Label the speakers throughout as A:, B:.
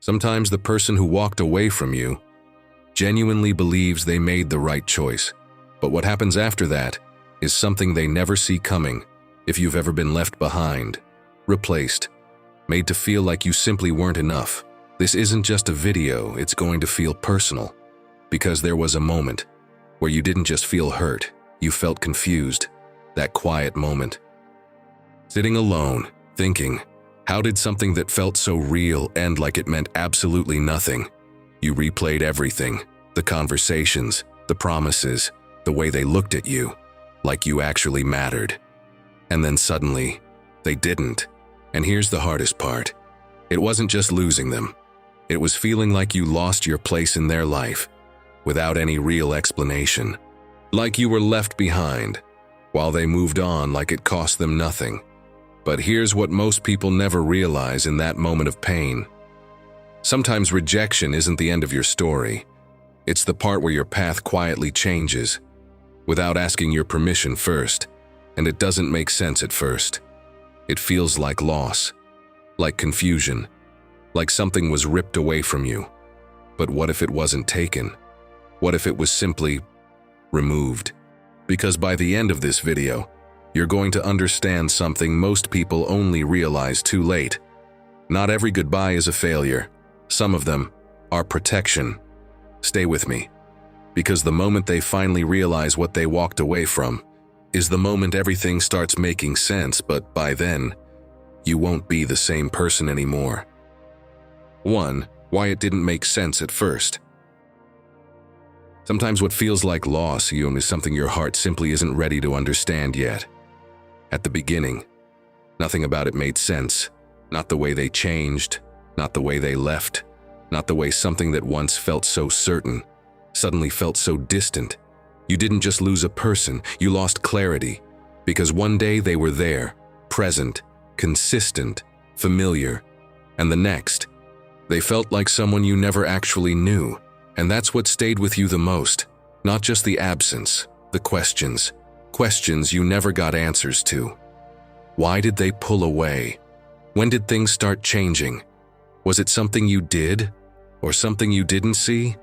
A: Sometimes the person who walked away from you genuinely believes they made the right choice, but what happens after that is something they never see coming. If you've ever been left behind, replaced, made to feel like you simply weren't enough, this isn't just a video, it's going to feel personal. Because there was a moment where you didn't just feel hurt, you felt confused. That quiet moment. Sitting alone, thinking, how did something that felt so real end like it meant absolutely nothing? You replayed everything, the conversations, the promises, the way they looked at you, like you actually mattered. And then suddenly, they didn't. And here's the hardest part. It wasn't just losing them. It was feeling like you lost your place in their life, without any real explanation. Like you were left behind, while they moved on like it cost them nothing. But here's what most people never realize in that moment of pain. Sometimes rejection isn't the end of your story. It's the part where your path quietly changes, without asking your permission first, and it doesn't make sense at first. It feels like loss, like confusion, like something was ripped away from you. But what if it wasn't taken? What if it was simply removed? Because by the end of this video, you're going to understand something most people only realize too late. Not every goodbye is a failure. Some of them are protection. Stay with me, because the moment they finally realize what they walked away from is the moment everything starts making sense, but by then, you won't be the same person anymore. 1. Why it didn't make sense at first. Sometimes what feels like loss is something your heart simply isn't ready to understand yet. At the beginning, nothing about it made sense. Not the way they changed, not the way they left, not the way something that once felt so certain suddenly felt so distant. You didn't just lose a person, you lost clarity, because one day they were there, present, consistent, familiar, and the next, they felt like someone you never actually knew. And that's what stayed with you the most, not just the absence, the questions you never got answers to. Why did they pull away? When did things start changing? Was it something you did, or something you didn't see?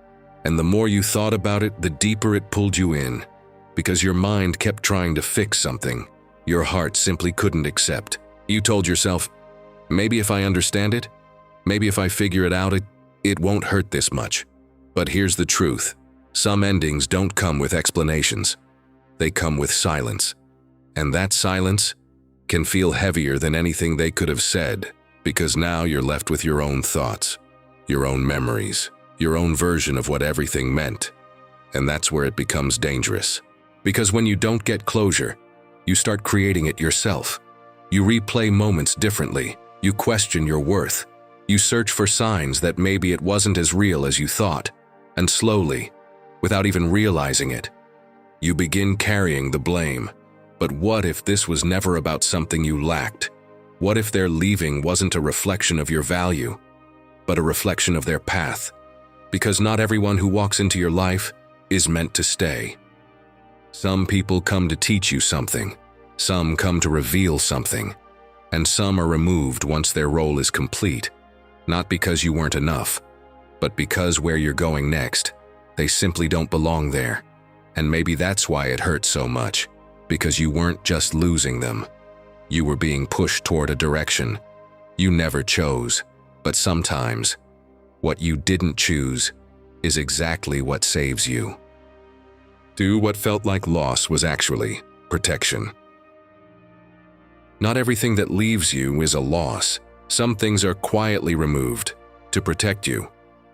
A: And the more you thought about it, the deeper it pulled you in, because your mind kept trying to fix something your heart simply couldn't accept. You told yourself, maybe if I understand it, maybe if I figure it out, it won't hurt this much. But here's the truth. Some endings don't come with explanations. They come with silence. And that silence can feel heavier than anything they could have said, because now you're left with your own thoughts, your own memories, your own version of what everything meant. And that's where it becomes dangerous. Because when you don't get closure, you start creating it yourself. You replay moments differently. You question your worth. You search for signs that maybe it wasn't as real as you thought. And slowly, without even realizing it, you begin carrying the blame. But what if this was never about something you lacked? What if their leaving wasn't a reflection of your value, but a reflection of their path? Because not everyone who walks into your life is meant to stay. Some people come to teach you something, some come to reveal something, and some are removed once their role is complete, not because you weren't enough, but because where you're going next, they simply don't belong there. And maybe that's why it hurts so much, because you weren't just losing them. You were being pushed toward a direction you never chose. But sometimes, what you didn't choose is exactly what saves you. 2. What felt like loss was actually protection. Not everything that leaves you is a loss. Some things are quietly removed to protect you.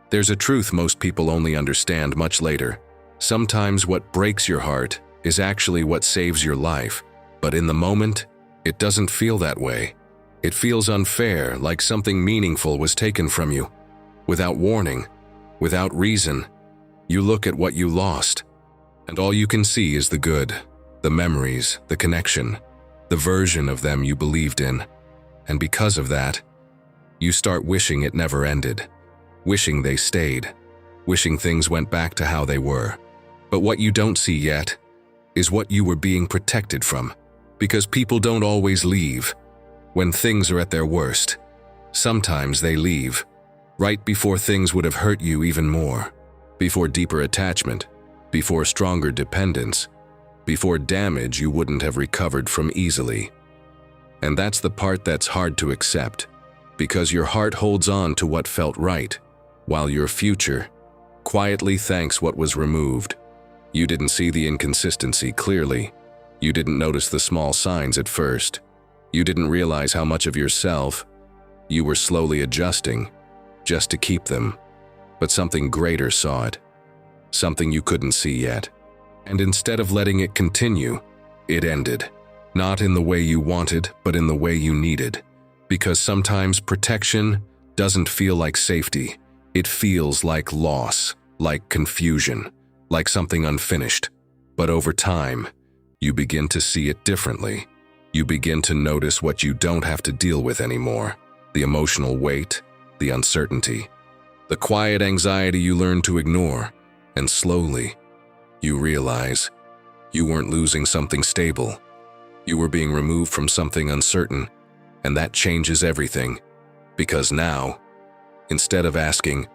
A: There's a truth most people only understand much later. Sometimes what breaks your heart is actually what saves your life. But in the moment, it doesn't feel that way. It feels unfair, like something meaningful was taken from you. Without warning, without reason, you look at what you lost, and all you can see is the good, the memories, the connection, the version of them you believed in. And because of that, you start wishing it never ended, wishing they stayed, wishing things went back to how they were. But what you don't see yet is what you were being protected from, because people don't always leave when things are at their worst. Sometimes they leave right before things would have hurt you even more, before deeper attachment, before stronger dependence, before damage you wouldn't have recovered from easily. And that's the part that's hard to accept, because your heart holds on to what felt right, while your future quietly thanks what was removed. You didn't see the inconsistency clearly. You didn't notice the small signs at first. You didn't realize how much of yourself you were slowly adjusting just to keep them. But something greater saw it, something you couldn't see yet. And instead of letting it continue, it ended. Not in the way you wanted, but in the way you needed. Because sometimes protection doesn't feel like safety. It feels like loss, like confusion, like something unfinished. But over time, you begin to see it differently. You begin to notice what you don't have to deal with anymore. The emotional weight, the uncertainty, the quiet anxiety you learn to ignore. And slowly, you realize you weren't losing something stable. You were being removed from something uncertain. And that changes everything. Because now, instead of asking,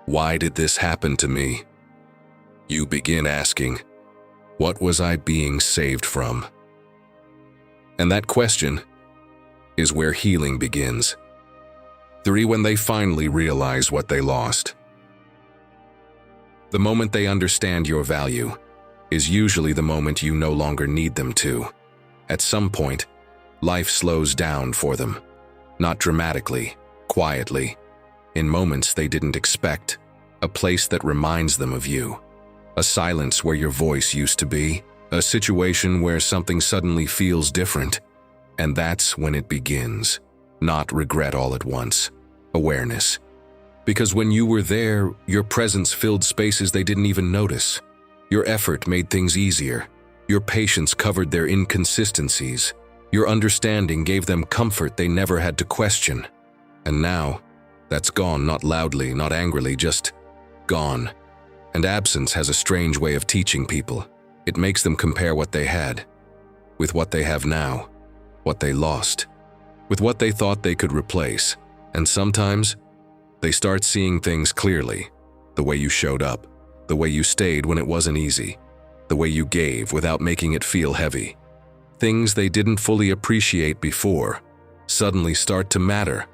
A: "Why did this happen to me?" you begin asking, "What was I being saved from?" And that question is where healing begins. When they finally realize what they lost. The moment they understand your value is usually the moment you no longer need them to. At some point, life slows down for them. Not dramatically, quietly, in moments they didn't expect. A place that reminds them of you. A silence where your voice used to be. A situation where something suddenly feels different. And that's when it begins. Not regret all at once. Awareness. Because when you were there, your presence filled spaces they didn't even notice. Your effort made things easier. Your patience covered their inconsistencies. Your understanding gave them comfort they never had to question. And now, that's gone, not loudly, not angrily, just gone. And absence has a strange way of teaching people. It makes them compare what they had with what they have now, what they lost, with what they thought they could replace. And sometimes, they start seeing things clearly. The way you showed up, the way you stayed when it wasn't easy, the way you gave without making it feel heavy. Things they didn't fully appreciate before suddenly start to matter.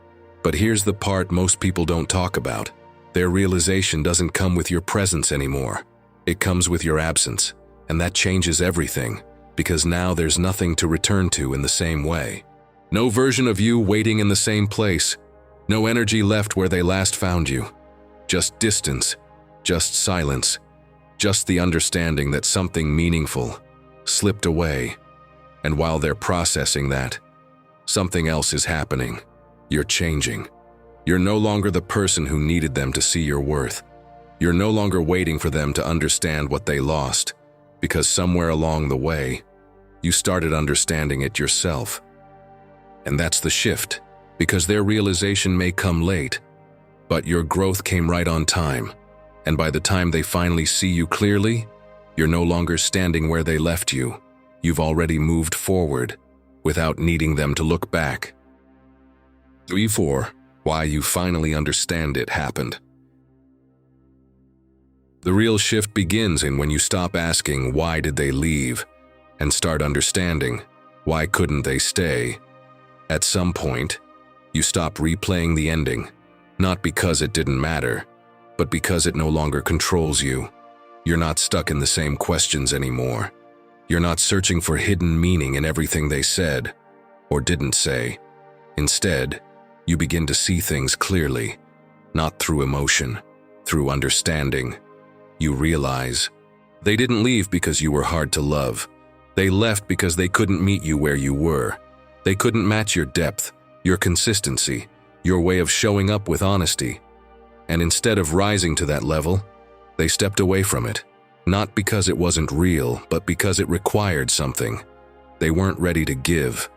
A: But here's the part most people don't talk about. Their realization doesn't come with your presence anymore. It comes with your absence, and that changes everything, because now there's nothing to return to in the same way. No version of you waiting in the same place. No energy left where they last found you. Just distance, just silence, just the understanding that something meaningful slipped away. And while they're processing that, something else is happening. You're changing. You're no longer the person who needed them to see your worth. You're no longer waiting for them to understand what they lost, because somewhere along the way, you started understanding it yourself. And that's the shift, because their realization may come late, but your growth came right on time. And by the time they finally see you clearly, you're no longer standing where they left you. You've already moved forward without needing them to look back. 4. Why you finally understand it happened. The real shift begins when you stop asking, "Why did they leave?" and start understanding, "Why couldn't they stay?" At some point, you stop replaying the ending, not because it didn't matter, but because it no longer controls you. You're not stuck in the same questions anymore. You're not searching for hidden meaning in everything they said or didn't say. Instead, you begin to see things clearly, not through emotion, through understanding. You realize they didn't leave because you were hard to love. They left because they couldn't meet you where you were. They couldn't match your depth, your consistency, your way of showing up with honesty. And instead of rising to that level, they stepped away from it. Not because it wasn't real, but because it required something they weren't ready to give.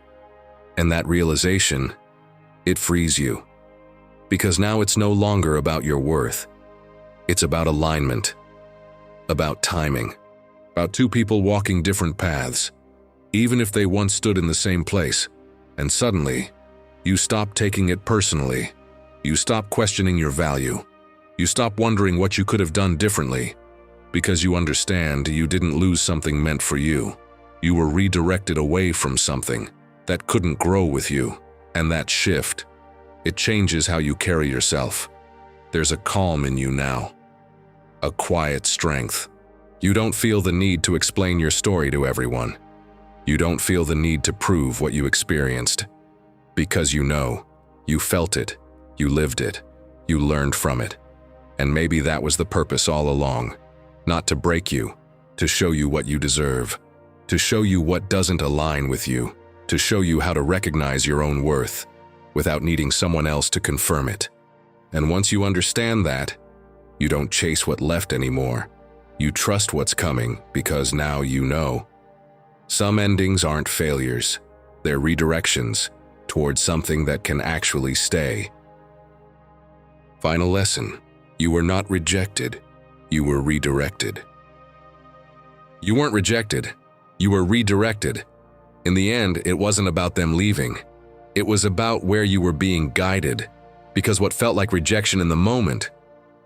A: And that realization, it frees you. Because now it's no longer about your worth. It's about alignment, about timing, about two people walking different paths, even if they once stood in the same place. And suddenly, you stop taking it personally. You stop questioning your value. You stop wondering what you could have done differently, because you understand you didn't lose something meant for you. You were redirected away from something that couldn't grow with you, and that shift, it changes how you carry yourself. There's a calm in you now, a quiet strength. You don't feel the need to explain your story to everyone. You don't feel the need to prove what you experienced, because you know, you felt it, you lived it, you learned from it. And maybe that was the purpose all along, not to break you, to show you what you deserve, to show you what doesn't align with you, to show you how to recognize your own worth without needing someone else to confirm it. And once you understand that, you don't chase what left anymore. You trust what's coming because now you know. Some endings aren't failures, they're redirections towards something that can actually stay. Final lesson: you were not rejected, you were redirected. You weren't rejected, you were redirected. In the end, it wasn't about them leaving. It was about where you were being guided, because what felt like rejection in the moment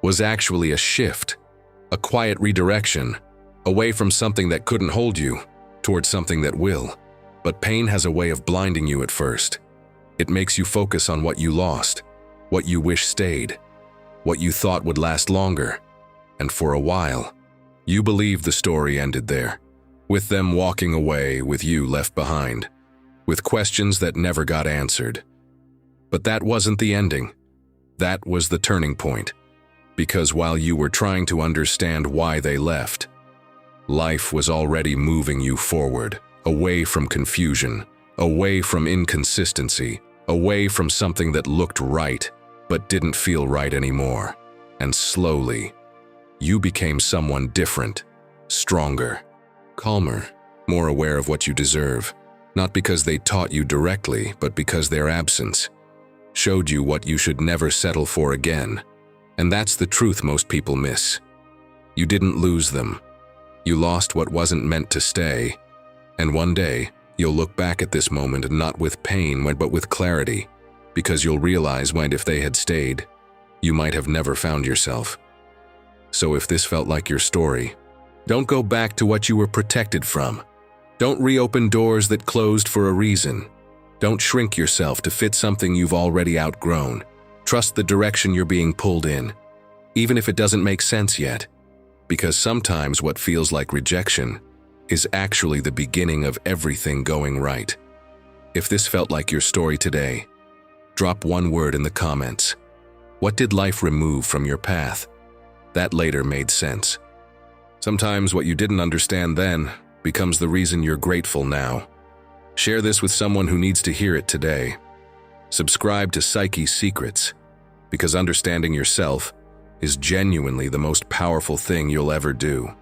A: was actually a shift, a quiet redirection, away from something that couldn't hold you, towards something that will. But pain has a way of blinding you at first. It makes you focus on what you lost, what you wish stayed, what you thought would last longer. And for a while, you believed the story ended there, with them walking away, with you left behind, with questions that never got answered. But that wasn't the ending. That was the turning point. Because while you were trying to understand why they left, life was already moving you forward, away from confusion, away from inconsistency, away from something that looked right but didn't feel right anymore. And slowly, you became someone different, stronger, calmer, more aware of what you deserve, not because they taught you directly, but because their absence showed you what you should never settle for again. And that's the truth most people miss. You didn't lose them. You lost what wasn't meant to stay. And one day, you'll look back at this moment not with pain, but with clarity, because you'll realize when if they had stayed, you might have never found yourself. So if this felt like your story, don't go back to what you were protected from. Don't reopen doors that closed for a reason. Don't shrink yourself to fit something you've already outgrown. Trust the direction you're being pulled in, even if it doesn't make sense yet. Because sometimes what feels like rejection is actually the beginning of everything going right. If this felt like your story today, drop one word in the comments. What did life remove from your path that later made sense? Sometimes what you didn't understand then becomes the reason you're grateful now. Share this with someone who needs to hear it today. Subscribe to Psyche's Secrets, because understanding yourself is genuinely the most powerful thing you'll ever do.